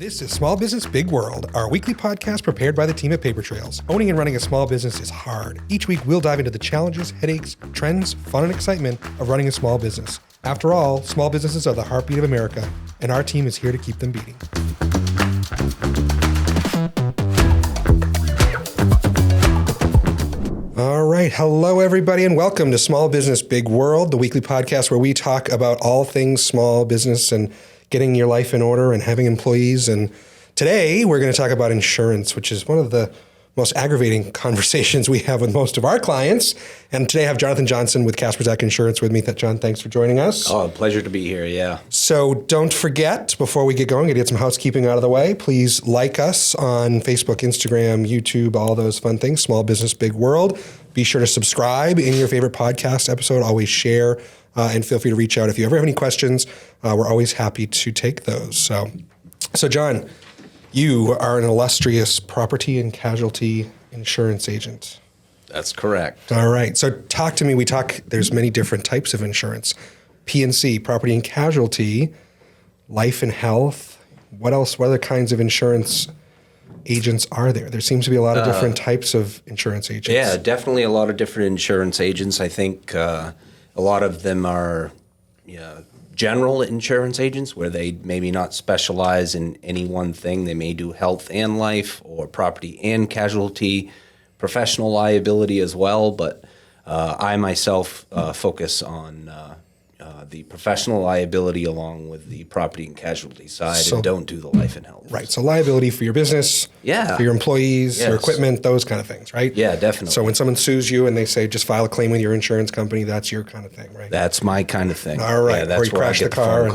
This is Small Business Big World, our weekly podcast prepared by the team at Paper Trails. Owning and running a small business is hard. Each week, we'll dive into the challenges, headaches, trends, fun, and excitement of running a small business. After all, small businesses are the heartbeat of America, and our team is here to keep them beating. All right. Hello, everybody, and welcome to Small Business Big World, the weekly podcast where we talk about all things small business and getting your life in order and having employees. And today we're going to talk about insurance, which is one of the most aggravating conversations we have with most of our clients. And today I have Jonathan Johnson with Kasprzak Insurance with me. John, thanks for joining us. Oh, a pleasure to be here, yeah. So don't forget, before we get going, to get some housekeeping out of the way, please like us on Facebook, Instagram, YouTube, all those fun things, Small Business Big World. Be sure to subscribe in your favorite podcast episode. Always share and feel free to reach out if you ever have any questions. We're always happy to take those. So John, you are an illustrious property and casualty insurance agent. That's correct. All right. So talk to me. There's many different types of insurance. P&C, property and casualty, life and health. What else? What other kinds of insurance agents are there? There seems to be a lot of different types of insurance agents. Yeah, definitely a lot of different insurance agents. I think a lot of them are general insurance agents where they maybe not specialize in any one thing. They may do health and life or property and casualty, professional liability as well. But I myself focus on the professional liability along with the property and casualty side and don't do the life and health. Right. So liability for your business, for your employees, your equipment, those kind of things, right? Yeah, definitely. So when someone sues you and they say, just file a claim with your insurance company, that's your kind of thing, right? That's my kind of thing. All right. Yeah, that's or you crash the car.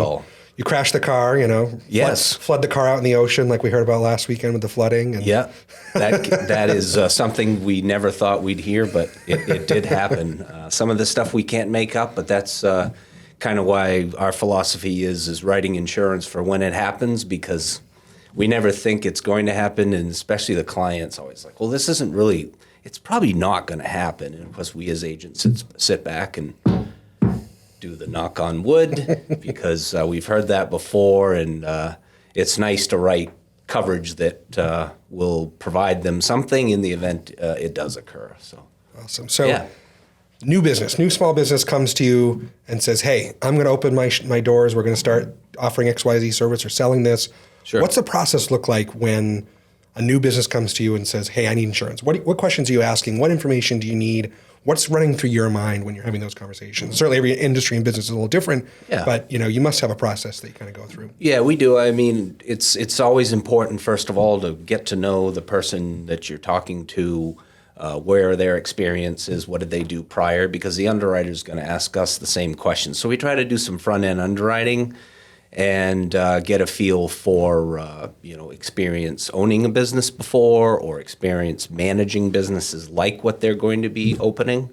You crash the car, flood the car out in the ocean like we heard about last weekend with the flooding. And yeah, that is something we never thought we'd hear, but it did happen. Some of the stuff we can't make up, but that's kind of why our philosophy is writing insurance for when it happens, because we never think it's going to happen, and especially the client's always like, well, this isn't really, it's probably not going to happen. And of course, we as agents sit back and do the knock on wood because we've heard that before, and it's nice to write coverage that will provide them something in the event it does occur. So awesome. So new small business comes to you and says, hey, I'm going to open my doors. We're going to start offering XYZ service or selling this. Sure. What's the process look like when a new business comes to you and says, hey, I need insurance? What questions are you asking? What information do you need? What's running through your mind when you're having those conversations? Certainly every industry and business is a little different, but you must have a process that you kind of go through. Yeah, we do. I mean, it's always important, first of all, to get to know the person that you're talking to, where their experience is, what did they do prior, because the underwriter is going to ask us the same questions. So we try to do some front-end underwriting and get a feel for, experience owning a business before or experience managing businesses like what they're going to be opening.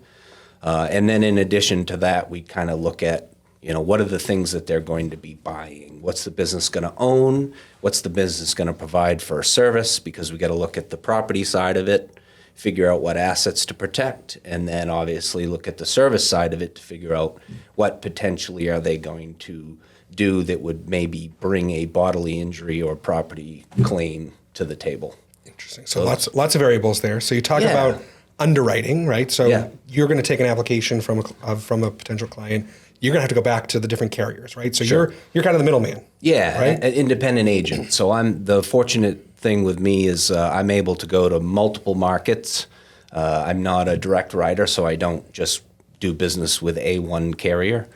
And then in addition to that, we kind of look at, what are the things that they're going to be buying? What's the business going to own? What's the business going to provide for a service? Because we got to look at the property side of it, figure out what assets to protect, and then obviously look at the service side of it to figure out what potentially are they going to do that would maybe bring a bodily injury or property claim to the table. Interesting. So lots of variables there. So you talk about underwriting, right? So you're going to take an application from a potential client. You're going to have to go back to the different carriers, right? So you're kind of the middleman. Yeah, right? An independent agent. So I'm the fortunate thing with me is I'm able to go to multiple markets. I'm not a direct writer, so I don't just do business with one carrier.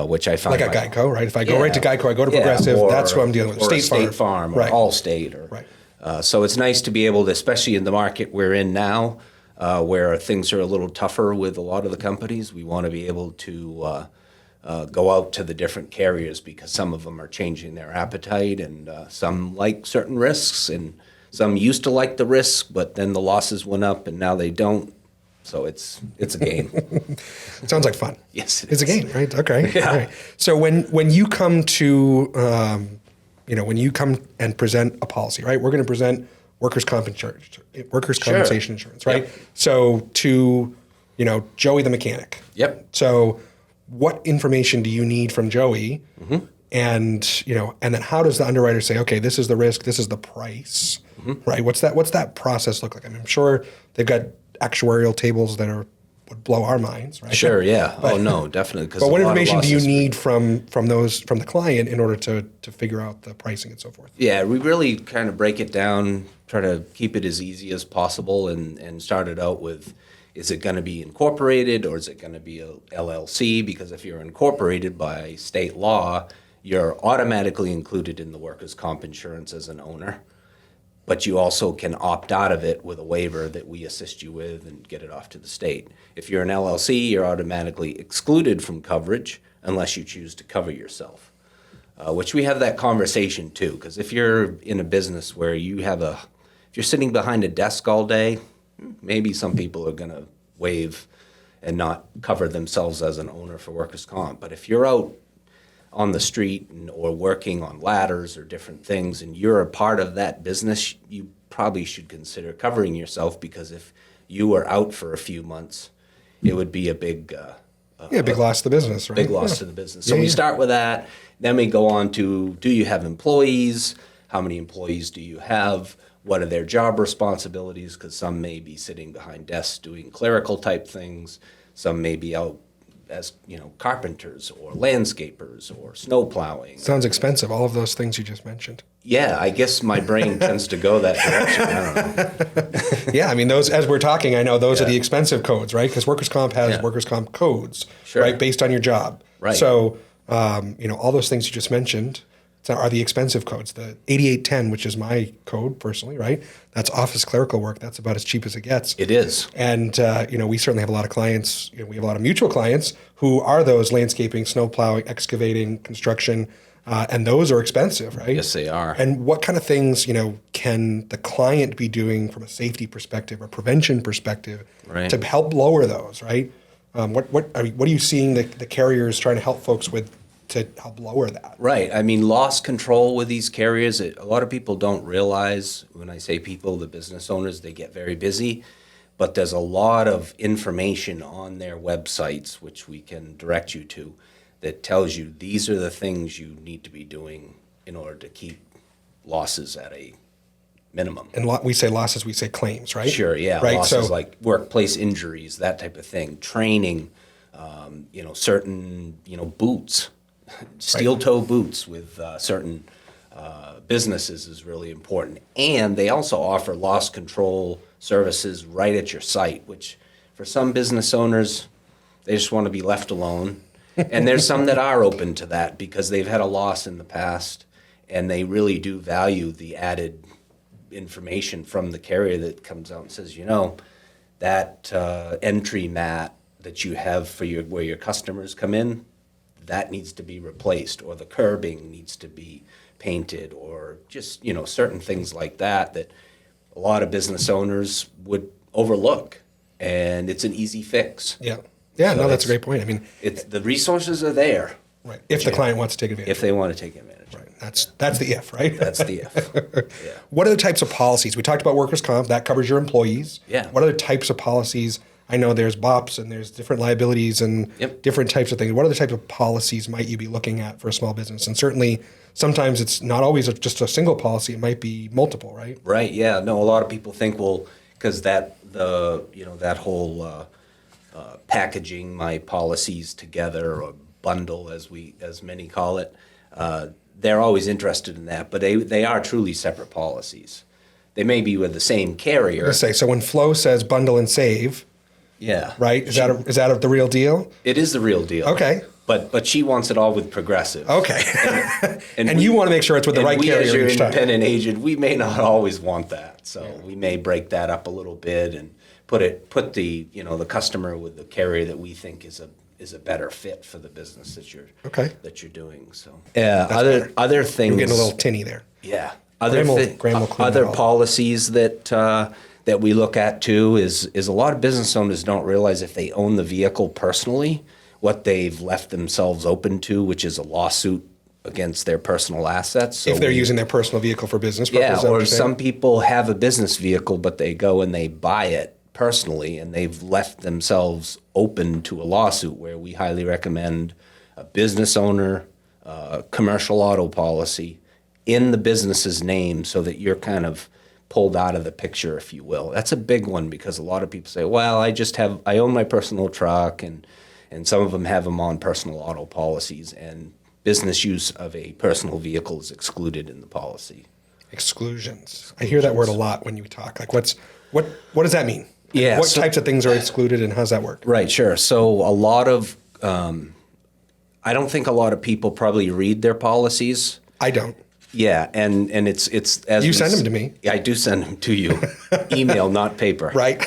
Which I find like a Geico, right? If I go right to Geico, I go to Progressive. That's who I'm dealing with. State Farm, or Allstate, so it's nice to be able to, especially in the market we're in now, where things are a little tougher with a lot of the companies. We want to be able to go out to the different carriers because some of them are changing their appetite, and some like certain risks, and some used to like the risks, but then the losses went up, and now they don't. So it's a game. It sounds like fun. Yes, it's a game, right? Okay. Yeah. All right. So when you come to, when you come and present a policy, right? We're going to present workers' compensation insurance, right? Yep. So to, Joey the mechanic. Yep. So what information do you need from Joey And, and then how does the underwriter say, okay, this is the risk, this is the price, right? What's that process look like? I mean, I'm sure they've got actuarial tables that would blow our minds, right? Sure, yeah. No, definitely. But what information do you need from the client in order to figure out the pricing and so forth? Yeah, we really kind of break it down, try to keep it as easy as possible, and start it out with, is it going to be incorporated or is it going to be a LLC? Because if you're incorporated by state law, you're automatically included in the workers' comp insurance as an owner. But you also can opt out of it with a waiver that we assist you with and get it off to the state. If you're an LLC, you're automatically excluded from coverage unless you choose to cover yourself, which we have that conversation too. Because if you're in a business where if you're sitting behind a desk all day, maybe some people are going to waive and not cover themselves as an owner for workers' comp. But if you're out on the street or working on ladders or different things and you're a part of that business, you probably should consider covering yourself, because if you were out for a few months, it would be a big big loss to the business, right? Big loss to the business. So we start with that. Then we go on to, do you have employees? How many employees do you have? What are their job responsibilities? Because some may be sitting behind desks doing clerical type things. Some may be out as carpenters or landscapers or snow plowing. Sounds expensive, all of those things you just mentioned. Yeah, I guess my brain tends to go that direction. I don't know. Yeah, I mean, those, as we're talking, I know those are the expensive codes, right? Because workers' comp has workers' comp codes, right, based on your job. Right. So, all those things you just mentioned are the expensive codes. The 8810, which is my code personally, right? That's office clerical work. That's about as cheap as it gets. It is. And, we certainly have a lot of clients. We have a lot of mutual clients who are those landscaping, snow plowing, excavating, construction, and those are expensive, right? Yes, they are. And what kind of things, can the client be doing from a safety perspective or prevention perspective to help lower those, right? What are you seeing the carriers trying to help folks with to help lower that? Right. I mean, loss control with these carriers, a lot of people don't realize, when I say people, the business owners, they get very busy, but there's a lot of information on their websites, which we can direct you to, that tells you these are the things you need to be doing in order to keep losses at a minimum. And we say losses, we say claims, right? Sure, yeah. Right? Losses like workplace injuries, that type of thing, training, certain, boots. Steel toe boots with certain businesses is really important. And they also offer loss control services right at your site, which for some business owners, they just want to be left alone. And there's some that are open to that because they've had a loss in the past and they really do value the added information from the carrier that comes out and says, that entry mat that you have for where your customers come in, that needs to be replaced, or the curbing needs to be painted, or just, certain things like that a lot of business owners would overlook, and it's an easy fix. Yeah. Yeah, so that's a great point. I mean, the resources are there. Right. If the client wants to take advantage. If they want to take advantage. Right. That's the if, right? That's the if. Yeah. What are the types of policies? We talked about workers' comp. That covers your employees. Yeah. What other types of policies? I know there's BOPs and there's different liabilities and different types of things. What other types of policies might you be looking at for a small business? And certainly, sometimes it's not always just a single policy. It might be multiple, right? Right. Yeah. No. A lot of people think, because that whole packaging my policies together, or bundle as many call it, they're always interested in that. But they are truly separate policies. They may be with the same carrier. I was gonna say, so when Flo says bundle and save. Yeah. Right? Is that the real deal? It is the real deal. Okay. But she wants it all with Progressive. Okay. And you want to make sure it's with the right carrier as your each time. independent agent, we may not always want that. So we may break that up a little bit and put the customer with the carrier that we think is a better fit for the business that you're doing. So other things. You're getting a little tinny there. Yeah. Other policies that we look at too is a lot of business owners don't realize if they own the vehicle personally, what they've left themselves open to, which is a lawsuit against their personal assets. So if they're using their personal vehicle for business purposes. Yeah, or some people have a business vehicle, but they go and they buy it personally, and they've left themselves open to a lawsuit, where we highly recommend a business owner commercial auto policy in the business's name so that you're kind of pulled out of the picture, if you will. That's a big one because a lot of people say, well, I own my personal truck, and some of them have them on personal auto policies, and business use of a personal vehicle is excluded in the policy. Exclusions. I hear that word a lot when you talk. Like what does that mean? Yeah. What types of things are excluded and how's that work? Right, sure. So a lot of, I don't think a lot of people probably read their policies. I don't. Yeah, and it's as you send them to me. I do send them to you, email, not paper. Right.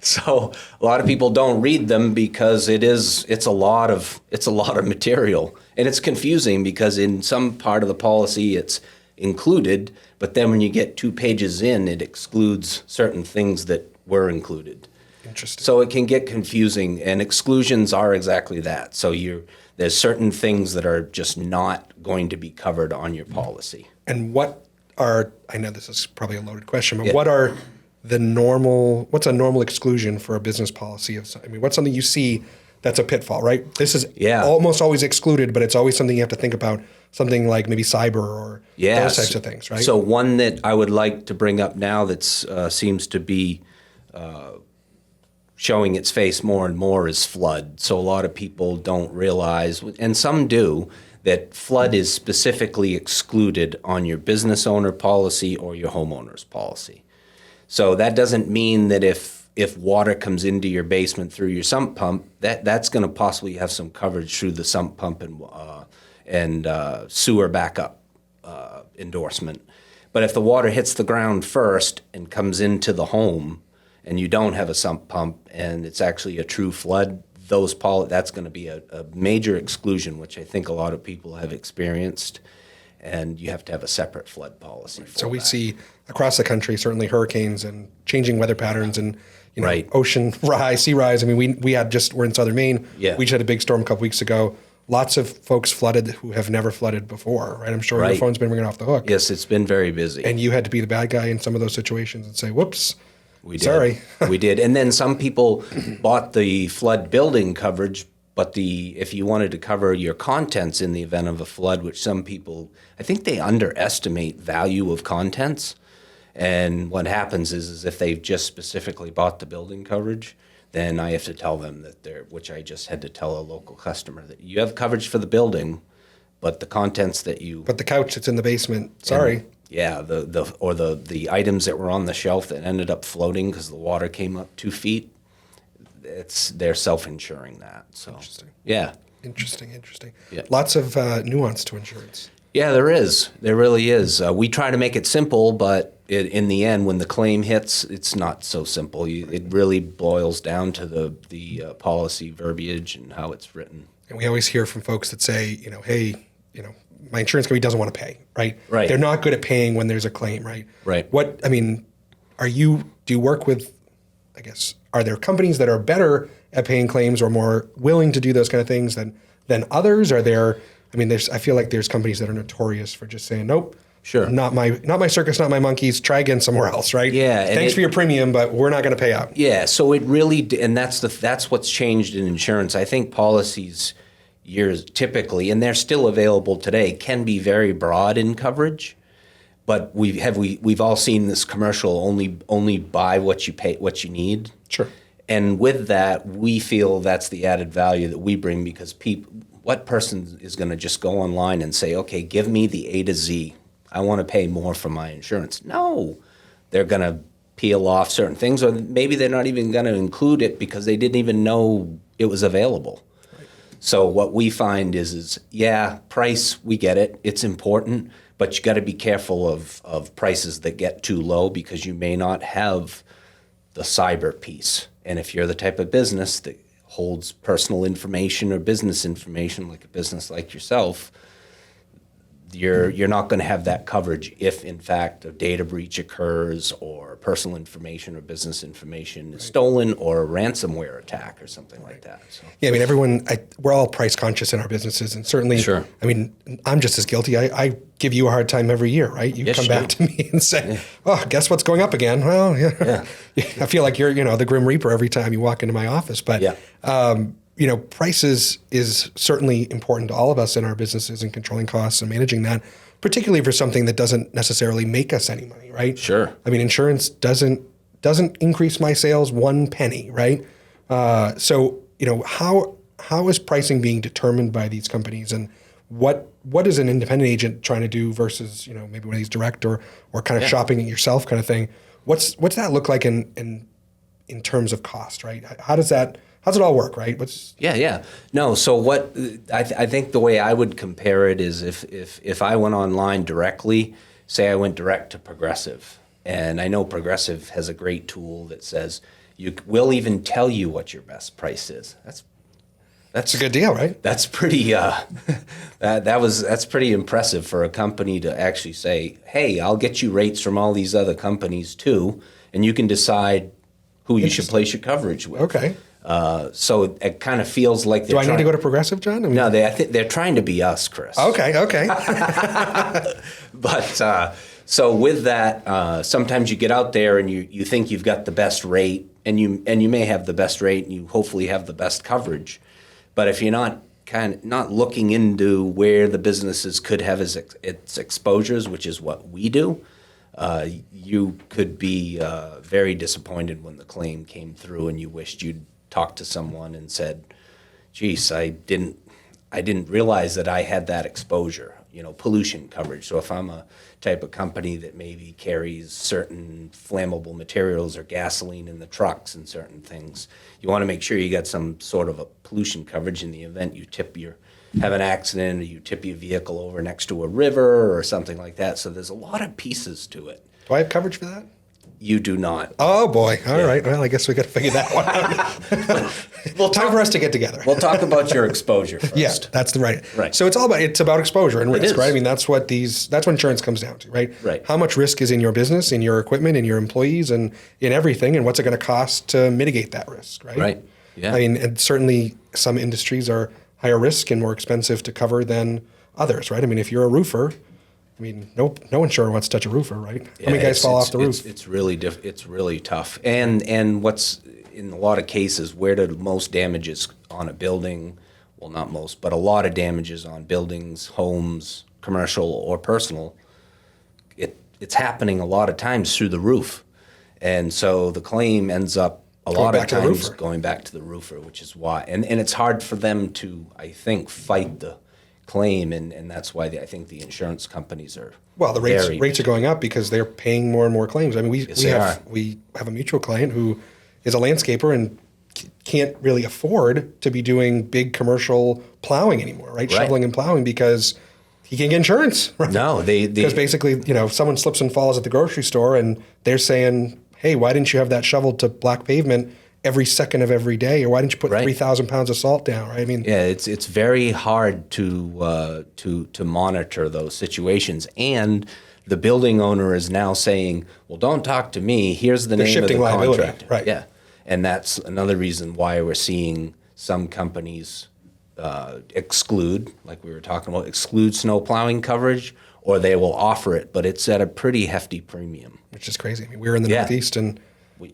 So a lot of people don't read them because it's a lot of material, and it's confusing because in some part of the policy it's included, but then when you get 2 pages in, it excludes certain things that were included. Interesting. So it can get confusing, and exclusions are exactly that. So there's certain things that are just not going to be covered on your policy. And I know this is probably a loaded question, but Yeah. what's a normal exclusion for a business policy? What's something you see that's a pitfall, right? This is almost always excluded, but it's always something you have to think about, something like maybe cyber or those types of things, right? So one that I would like to bring up now that seems to be showing its face more and more is flood. So a lot of people don't realize, and some do, that flood is specifically excluded on your business owner policy or your homeowner's policy. So that doesn't mean that if water comes into your basement through your sump pump, that's going to possibly have some coverage through the sump pump and sewer backup endorsement. But if the water hits the ground first and comes into the home, and you don't have a sump pump, and it's actually a true flood, that's going to be a major exclusion, which I think a lot of people have experienced, and you have to have a separate flood policy for So we that. see across the country, certainly hurricanes and changing weather patterns and Right. ocean rise, sea rise. we're in southern Maine. Yeah. We just had a big storm a couple weeks ago. Lots of folks flooded who have never flooded before, right? I'm sure your Right. phone's been ringing off the hook. Yes, it's been very busy. And you had to be the bad guy in some of those situations and say, whoops, We did. sorry. We did. And then some people bought the flood building coverage, but if you wanted to cover your contents in the event of a flood, which some people, I think they underestimate value of contents. And what happens is if they've just specifically bought the building coverage, then I have to tell them which I just had to tell a local customer, that you have coverage for the building, but the contents that you... But the couch that's in the basement, sorry. Yeah, the items that were on the shelf that ended up floating because the water came up 2 feet, they're self-insuring that. So Interesting. Yeah. Interesting. Yeah. Lots of nuance to insurance. Yeah, there is. There really is. We try to make it simple, but in the end, when the claim hits, it's not so simple. It really boils down to the policy verbiage and how it's written. And we always hear from folks that say, hey, my insurance company doesn't want to pay, right? Right. They're not good at paying when there's a claim, right? Right. Do you work with, I guess, are there companies that are better at paying claims or more willing to do those kind of things than others? I feel like there's companies that are notorious for just saying, nope, Sure. not my circus, not my monkeys, try again somewhere else, right? Yeah, and Thanks for your premium, but we're not going to pay out. Yeah, so it really, and that's what's changed in insurance. I think policies years typically, and they're still available today, can be very broad in coverage. But we've all seen this commercial, only buy what you need. Sure. And with that, we feel that's the added value that we bring, because what person is going to just go online and say, okay, give me the A to Z. I want to pay more for my insurance. No, they're going to peel off certain things, or maybe they're not even going to include it because they didn't even know it was available. Right. So what we find is price, we get it. It's important, but you got to be careful of prices that get too low, because you may not have the cyber piece. And if you're the type of business that holds personal information or business information, like a business like yourself, you're not going to have that coverage if, in fact, a data breach occurs, or personal information or business information is stolen, or a ransomware attack or something like that. So. Yeah, we're all price conscious in our businesses, and certainly, Sure. I'm just as guilty. I give you a hard time every year, right? You come back to me and say, "Oh, guess what's going up again?" Well, yeah. I feel like you're, the Grim Reaper every time you walk into my office. But price is certainly important to all of us in our businesses and controlling costs and managing that, particularly for something that doesn't necessarily make us any money, right? Sure. I mean, insurance doesn't increase my sales one penny, right? So how is pricing being determined by these companies, and what is an independent agent trying to do versus maybe one of these direct or kind of shopping it yourself kind of thing? What's that look like in terms of cost, right? How's it all work, right? No, so what I think the way I would compare it is if I went online directly, say I went direct to Progressive, and I know Progressive has a great tool that says we'll even tell you what your best price is. That's a good deal, right? That's pretty that's pretty impressive for a company to actually say, hey, I'll get you rates from all these other companies too, and you can decide who you should place your coverage with. Okay. So it kind of feels like they're Do I need to go to Progressive, John? No, I think they're trying to be us, Chris. Okay. But so with that, sometimes you get out there and you think you've got the best rate, and you may have the best rate, and you hopefully have the best coverage. But if you're not looking into where the businesses could have its exposures, which is what we do, you could be very disappointed when the claim came through and you wished you'd talked to someone and said, geez, I didn't realize that I had that exposure, pollution coverage. So if I'm a type of company that maybe carries certain flammable materials or gasoline in the trucks and certain things, you want to make sure you got some sort of a pollution coverage in the event you have an accident or you tip your vehicle over next to a river or something like that. So there's a lot of pieces to it. Do I have coverage for that? You do not. Oh boy! All right. Well, I guess we got to figure that one out. Time for us to get together. We'll talk about your exposure first. Yeah, that's right. Right. So it's about exposure and risk, is. right? I mean, that's what insurance comes down to, right? Right. How much risk is in your business, in your equipment, in your employees, and in everything, and what's it going to cost to mitigate that risk, right? Right. Yeah. I mean, and certainly some industries are higher risk and more expensive to cover than others, right? I mean, if you're a roofer, no insurer wants to touch a roofer, right? Yeah, how many guys fall off the roof? It's really tough. And what's in a lot of cases, where do most damages on a building? Well, not most, but a lot of damages on buildings, homes, commercial or personal. It's happening a lot of times through the roof, and so the claim ends up a lot of times going back to the roofer, which is why. And it's hard for them to, I think, fight the claim, and that's why I think the insurance companies are the rates are going up because they're paying more and more claims. I mean, we have a mutual client who is a landscaper and can't really afford to be doing big commercial plowing anymore, right? Shoveling and plowing because he can't get insurance. Right? No, because basically, someone slips and falls at the grocery store and they're saying, hey, why didn't you have that shoveled to black pavement every second of every day, or why didn't you put 3,000 pounds of salt down? Right? I mean, it's very hard to monitor those situations, and the building owner is now saying, "Well, don't talk to me. Here's the name of the contractor." Right? Yeah, and that's another reason why we're seeing some companies exclude, like we were talking about, exclude snow plowing coverage, or they will offer it, but it's at a pretty hefty premium. Which is crazy. I mean, we're in the Northeast and.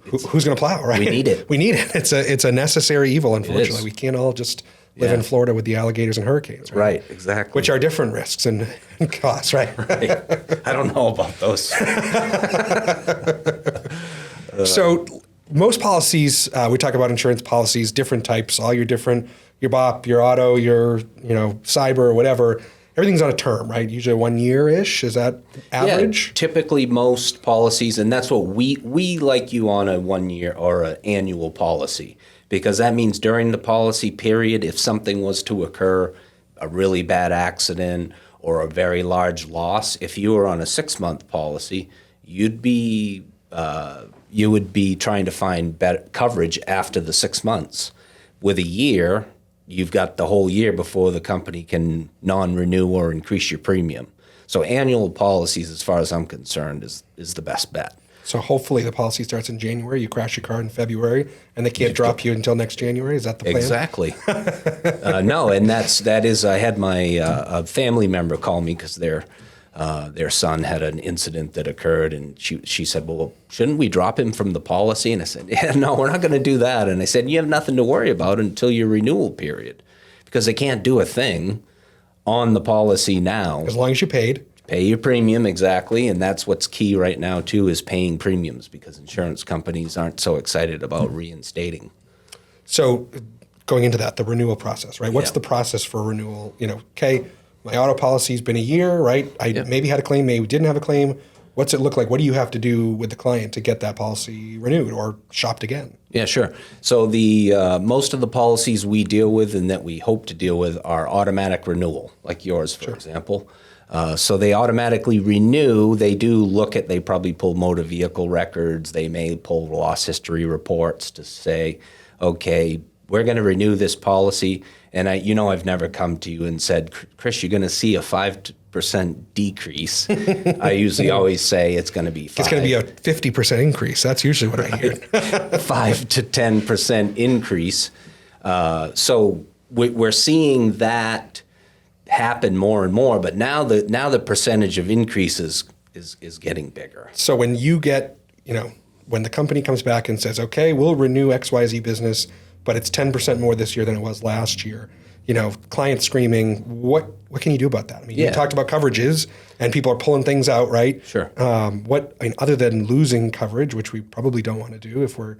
Who's going to plow, right? We need it. We need it. It's a necessary evil, unfortunately. We can't all just live in Florida with the alligators and hurricanes. Right, exactly. Which are different risks and costs, right? I don't know about those. So most policies, we talk about insurance policies, different types, all your BOP, your auto, your cyber, whatever. Everything's on a term, right? Usually 1 year-ish. Is that average? Yeah, typically most policies, and that's what we like you on a 1 year or an annual policy, because that means during the policy period, if something was to occur, a really bad accident or a very large loss, if you were on a 6-month policy, you would be trying to find better coverage after the 6 months. With a year, you've got the whole year before the company can non-renew or increase your premium. So annual policies, as far as I'm concerned, is the best bet. So hopefully the policy starts in January, you crash your car in February, and they can't drop you until next January? Is that the plan? Exactly. No, and that is, I had my a family member call me because they're their son had an incident that occurred, and she said, well, shouldn't we drop him from the policy? And I said, yeah, no, we're not going to do that. And I said, you have nothing to worry about until your renewal period, because they can't do a thing on the policy now. As long as you paid. Pay your premium, exactly, and that's what's key right now, too, is paying premiums, because insurance companies aren't so excited about reinstating. So going into that, the renewal process, right? What's the process for renewal? Okay, my auto policy's been a year, right? I maybe had a claim, maybe didn't have a claim. What's it look like? What do you have to do with the client to get that policy renewed or shopped again? Yeah, sure. So the most of the policies we deal with and that we hope to deal with are automatic renewal, like yours, for example. So they automatically renew. They probably pull motor vehicle records. They may pull loss history reports to say, okay, we're going to renew this policy. And I've never come to you and said, Chris, you're going to see a 5% decrease. I usually always say it's going to be 5. It's going to be a 50% increase. That's usually what I hear. 5 to 10% increase. So we're seeing that happen more and more, but now the percentage of increases is getting bigger. So when you get, when the company comes back and says, okay, we'll renew XYZ business, but it's 10% more this year than it was last year, client screaming, what can you do about that? I mean, you talked about coverages and people are pulling things out, right? Sure. Other than losing coverage, which we probably don't want to do if we're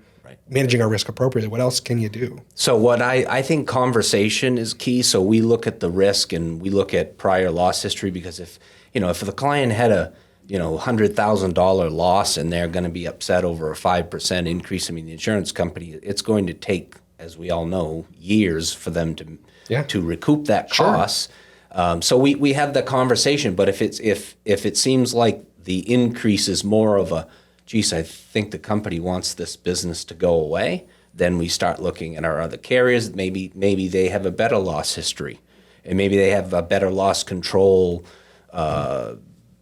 managing our risk appropriately, what else can you do? So what I think conversation is key. So we look at the risk and we look at prior loss history, because if the client had a $100,000 loss and they're going to be upset over a 5% increase, I mean, the insurance company, it's going to take, as we all know, years for them to recoup that cost. So we have the conversation, but if it seems like the increase is more of a, geez, I think the company wants this business to go away, then we start looking at our other carriers. Maybe they have a better loss history, and maybe they have a better loss control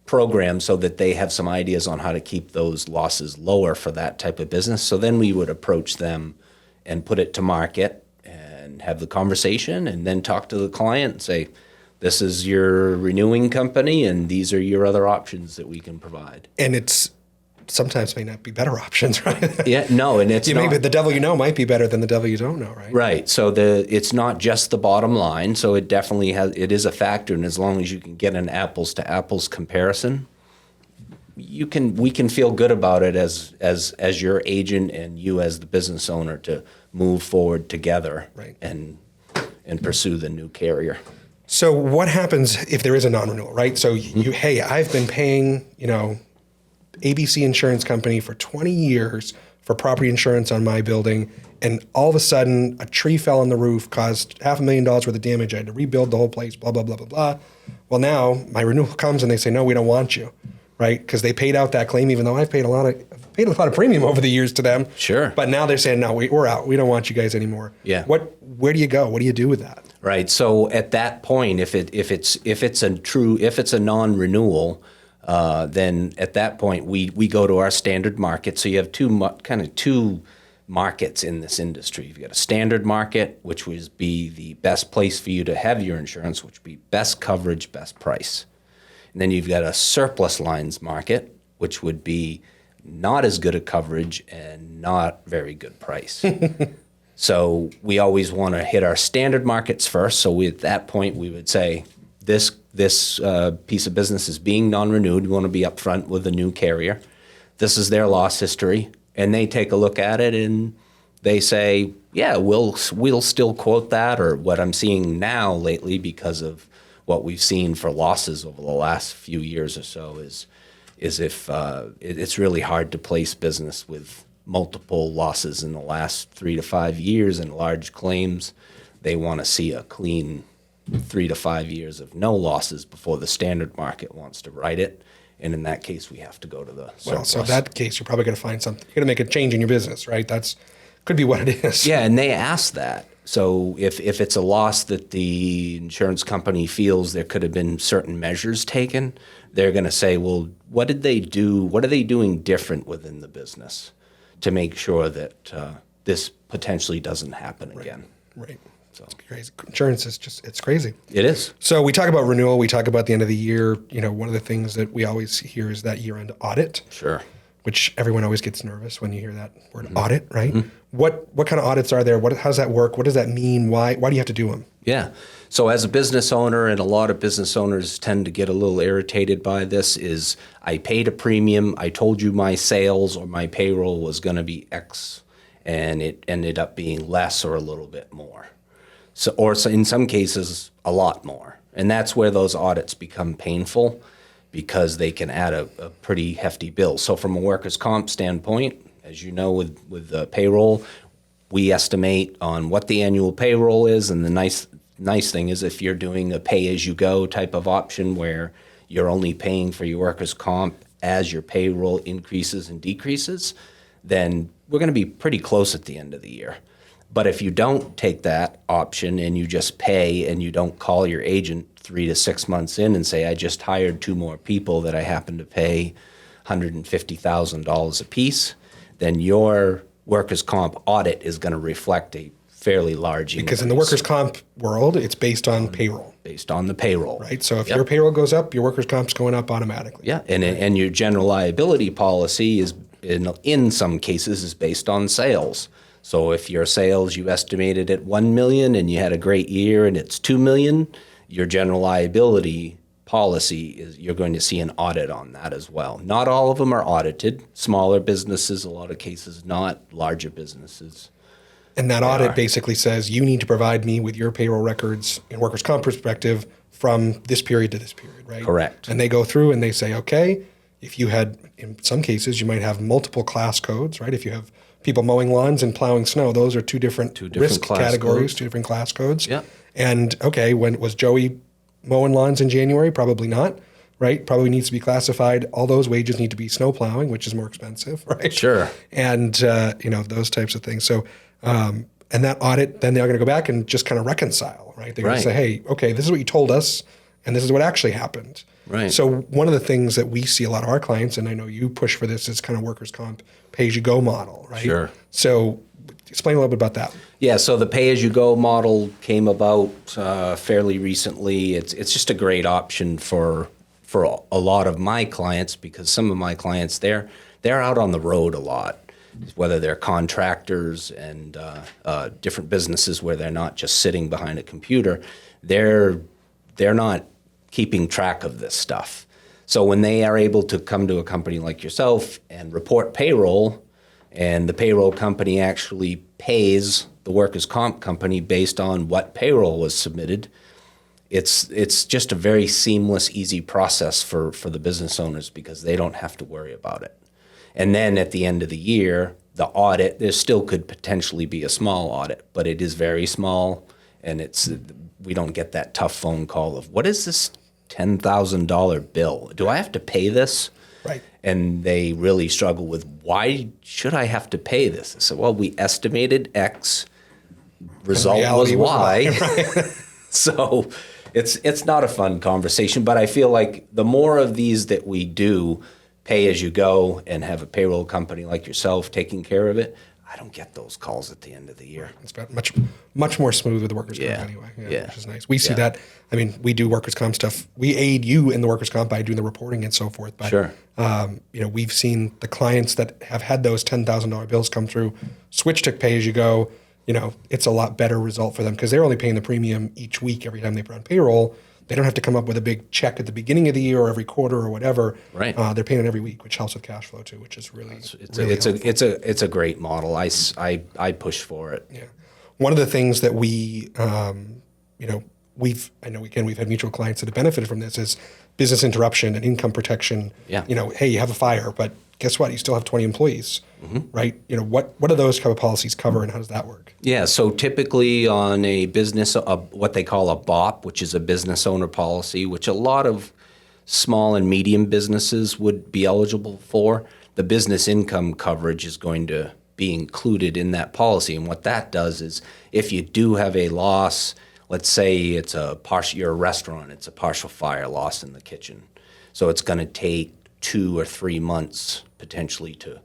program, so that they have some ideas on how to keep those losses lower for that type of business. So then we would approach them and put it to market and have the conversation, and then talk to the client and say, this is your renewing company, and these are your other options that we can provide. And it's sometimes may not be better options, right? Yeah, no, and it's maybe the devil you know might be better than the devil you don't know, right? Right. So it's not just the bottom line. So it definitely is a factor, and as long as you can get an apples to apples comparison, we can feel good about it as your agent and you as the business owner to move forward together, and pursue the new carrier. So what happens if there is a non-renewal, right? So hey, I've been paying, ABC Insurance Company for 20 years for property insurance on my building, and all of a sudden a tree fell on the roof, caused $500,000 worth of damage. I had to rebuild the whole place, blah, blah, blah, blah, blah. Well, now my renewal comes and they say, no, we don't want you, right? Because they paid out that claim, even though I've paid a lot of premium over the years to them. Sure. But now they're saying, no, we're out. We don't want you guys anymore. Yeah. Where do you go? What do you do with that? Right. So at that point, if it's a non-renewal, then at that point we go to our standard market. So you have two markets in this industry. You've got a standard market, which would be the best place for you to have your insurance, which would be best coverage, best price. And then you've got a surplus lines market, which would be not as good a coverage and not very good price. So we always want to hit our standard markets first. So at that point, we would say this piece of business is being non-renewed. We want to be upfront with the new carrier. This is their loss history, and they take a look at it and they say, yeah, we'll still quote that. Or what I'm seeing now lately, because of what we've seen for losses over the last few years or so, is if it's really hard to place business with multiple losses in the last 3 to 5 years and large claims. They want to see a clean 3 to 5 years of no losses before the standard market wants to write it. And in that case, we have to go to the surplus. Well, so in that case, you're probably going to find something. You're going to make a change in your business, right? That's could be what it is. Yeah, and they ask that. So if it's a loss that the insurance company feels there could have been certain measures taken, they're going to say, well, what did they do? What are they doing different within the business to make sure that this potentially doesn't happen again? Right. So Crazy. Insurance is just, it's crazy. it is. So we talk about renewal. We talk about the end of the year. One of the things that we always hear is that year-end audit. Sure. Which everyone always gets nervous when you hear that word audit, right? What kind of audits are there? How does that work? What does that mean? Why do you have to do them? Yeah. So as a business owner, and a lot of business owners tend to get a little irritated by this, is I paid a premium. I told you my sales or my payroll was going to be X, and it ended up being less or a little bit more. So in some cases, a lot more. And that's where those audits become painful, because they can add a pretty hefty bill. So from a workers' comp standpoint, as you know, with the payroll, we estimate on what the annual payroll is. And the nice thing is, if you're doing a pay-as-you-go type of option where you're only paying for your workers' comp as your payroll increases and decreases, then we're going to be pretty close at the end of the year. But if you don't take that option and you just pay, and you don't call your agent 3 to 6 months in and say, I just hired 2 more people that I happen to pay $150,000 a piece, then your workers' comp audit is going to reflect a fairly large increase. Because in the workers' comp world, it's based on payroll. Based on the payroll. Right? So if your payroll goes up, your workers' comp's going up automatically. Yeah, and your general liability policy is, in some cases, is based on sales. So if your sales, you estimated at $1 million and you had a great year and it's $2 million, your general liability policy is, you're going to see an audit on that as well. Not all of them are audited. Smaller businesses, a lot of cases not. Larger businesses. And that audit basically says you need to provide me with your payroll records in workers' comp perspective from this period to this period, right? Correct. And they go through and they say, okay, if you had, in some cases, you might have multiple class codes, right? If you have people mowing lawns and plowing snow, those are two different risk categories, codes. 2 different class codes. Yeah. And okay, when was Joey mowing lawns in January? Probably not, right? Probably needs to be classified. All those wages need to be snow plowing, which is more expensive, right? Sure. And those types of things. So, and that audit, then they're going to go back and just kind of reconcile, right? They're going to say, hey, okay, this is what you told us, and this is what actually happened. Right. So one of the things that we see a lot of our clients, and I know you push for this, is kind of workers' comp pay-as-you-go model, right? Sure. So explain a little bit about that. Yeah, so the pay-as-you-go model came about fairly recently. It's just a great option for a lot of my clients, because some of my clients, they're out on the road a lot, whether they're contractors and different businesses where they're not just sitting behind a computer. They're not keeping track of this stuff. So when they are able to come to a company like yourself and report payroll, and the payroll company actually pays the workers' comp company based on what payroll was submitted, it's just a very seamless, easy process for the business owners, because they don't have to worry about it. And then at the end of the year, the audit, there still could potentially be a small audit, but it is very small, and we don't get that tough phone call of, what is this $10,000 bill? Do I have to pay this? Right. And they really struggle with, why should I have to pay this? I said, well, we estimated X, result was Y. Right. So it's not a fun conversation, but I feel like the more of these that we do, pay as you go, and have a payroll company like yourself taking care of it, I don't get those calls at the end of the year. It's about much more smooth with the workers' comp anyway. Yeah. Which is nice. We see that. I mean, we do workers' comp stuff. We aid you in the workers' comp by doing the reporting and so forth. But, Sure. We've seen the clients that have had those $10,000 bills come through switch to pay as you go. It's a lot better result for them, because they're only paying the premium each week every time they put on payroll. They don't have to come up with a big check at the beginning of the year or every quarter or whatever. Right. They're paying it every week, which helps with cash flow too, which is really It's a great model. I push for it. Yeah. One of the things that we've had mutual clients that have benefited from this is business interruption and income protection. Yeah. Hey, you have a fire, but guess what? You still have 20 employees, right? What do those kind of policies cover, and how does that work? Yeah, so typically on a business, what they call a BOP, which is a business owner policy, which a lot of small and medium businesses would be eligible for, the business income coverage is going to be included in that policy. And what that does is, if you do have a loss, let's say you're a restaurant, it's a partial fire loss in the kitchen. So it's going to take 2 or 3 months potentially to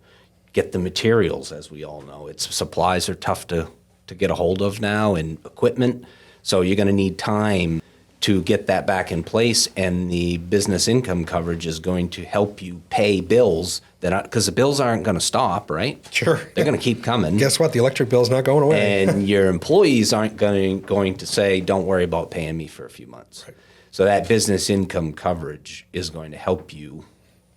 get the materials, as we all know. Supplies are tough to to get a hold of now and equipment. So you're going to need time to get that back in place, and the business income coverage is going to help you pay bills because the bills aren't going to stop, right? Sure. They're going to keep coming. Guess what? The electric bill's not going away. And your employees aren't going to say, don't worry about paying me for a few months. Right. So that business income coverage is going to help you.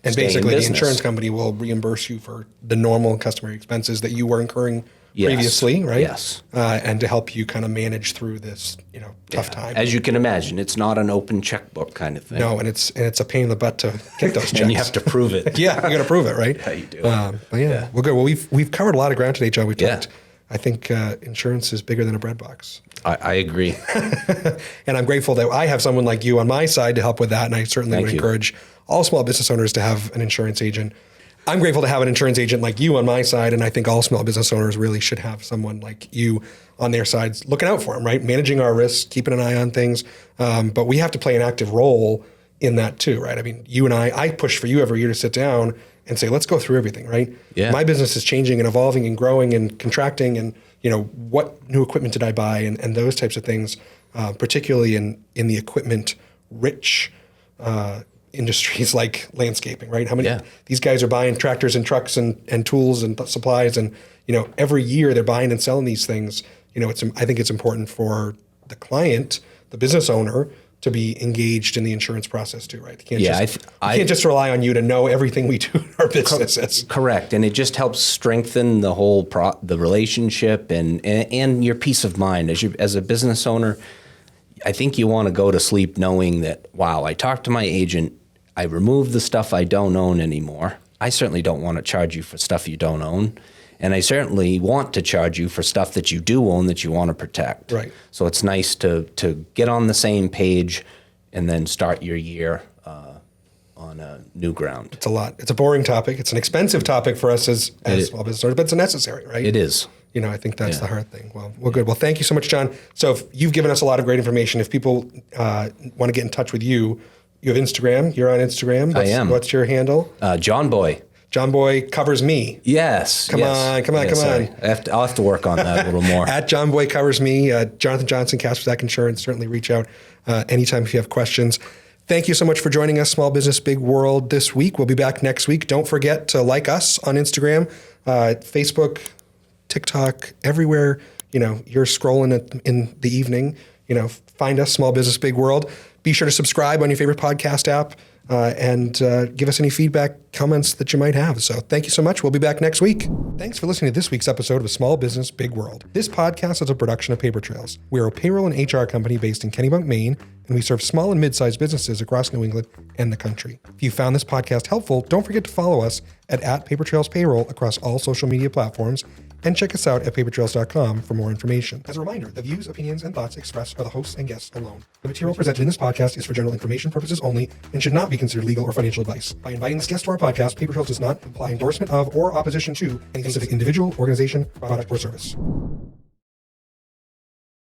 And basically the insurance company will reimburse you for the normal customary expenses that you were incurring previously, right? Yes. And to help you kind of manage through this, tough time. As you can imagine, it's not an open checkbook kind of thing. No, and it's a pain in the butt to get those checks. And you have to prove it. Yeah, you got to prove it, right? Yeah, you do. But yeah, well, good. Well, we've covered a lot of ground today, John. We talked. I think insurance is bigger than a bread box. I agree. And I'm grateful that I have someone like you on my side to help with that. And I certainly would encourage all small business owners to have an insurance agent. I'm grateful to have an insurance agent like you on my side, and I think all small business owners really should have someone like you on their sides looking out for them, right? Managing our risks, keeping an eye on things. But we have to play an active role in that too, right? I mean, you and I push for you every year to sit down and say, let's go through everything, right? Yeah. My business is changing and evolving and growing and contracting, and what new equipment did I buy, and those types of things, particularly in the equipment rich industries like landscaping, right? How many these guys are buying tractors and trucks and tools and supplies, and every year they're buying and selling these things. I think it's important for the client, the business owner, to be engaged in the insurance process too, right? You can't just rely on you to know everything we do in our businesses. Correct, and it just helps strengthen the whole the relationship and your peace of mind as a business owner. I think you want to go to sleep knowing that, wow, I talked to my agent, I removed the stuff I don't own anymore. I certainly don't want to charge you for stuff you don't own. And I certainly want to charge you for stuff that you do own that you want to protect. Right. So it's nice to get on the same page and then start your year on a new ground. It's a lot. It's a boring topic. It's an expensive topic for us as small business owners, but it's necessary, right? It is. I think that's the hard thing. Well, good. Well, thank you so much, John. So you've given us a lot of great information. If people want to get in touch with you, you have Instagram. You're on Instagram. I am. What's your handle? John Boy. John Boy covers me. Yes. Come on. I'll have to work on that a little more. At John Boy covers me. Jonathan Johnson, Kasprzak Insurance. Certainly reach out anytime if you have questions. Thank you so much for joining us, Small Business Big World, this week. We'll be back next week. Don't forget to like us on Instagram, Facebook, TikTok, everywhere. You're scrolling in the evening. Find us, Small Business Big World. Be sure to subscribe on your favorite podcast app. And give us any feedback, comments that you might have. So thank you so much. We'll be back next week. Thanks for listening to this week's episode of Small Business Big World. This podcast is a production of Paper Trails. We are a payroll and HR company based in Kennebunk, Maine, and we serve small and mid-sized businesses across New England and the country. If you found this podcast helpful, don't forget to follow us at Paper Trails Payroll across all social media platforms, and check us out at papertrails.com for more information. As a reminder, the views, opinions, and thoughts expressed are the hosts and guests alone. The material presented in this podcast is for general information purposes only and should not be considered legal or financial advice. By inviting this guest to our podcast, Paper Trails does not imply endorsement of or opposition to any specific individual, organization, product, or service.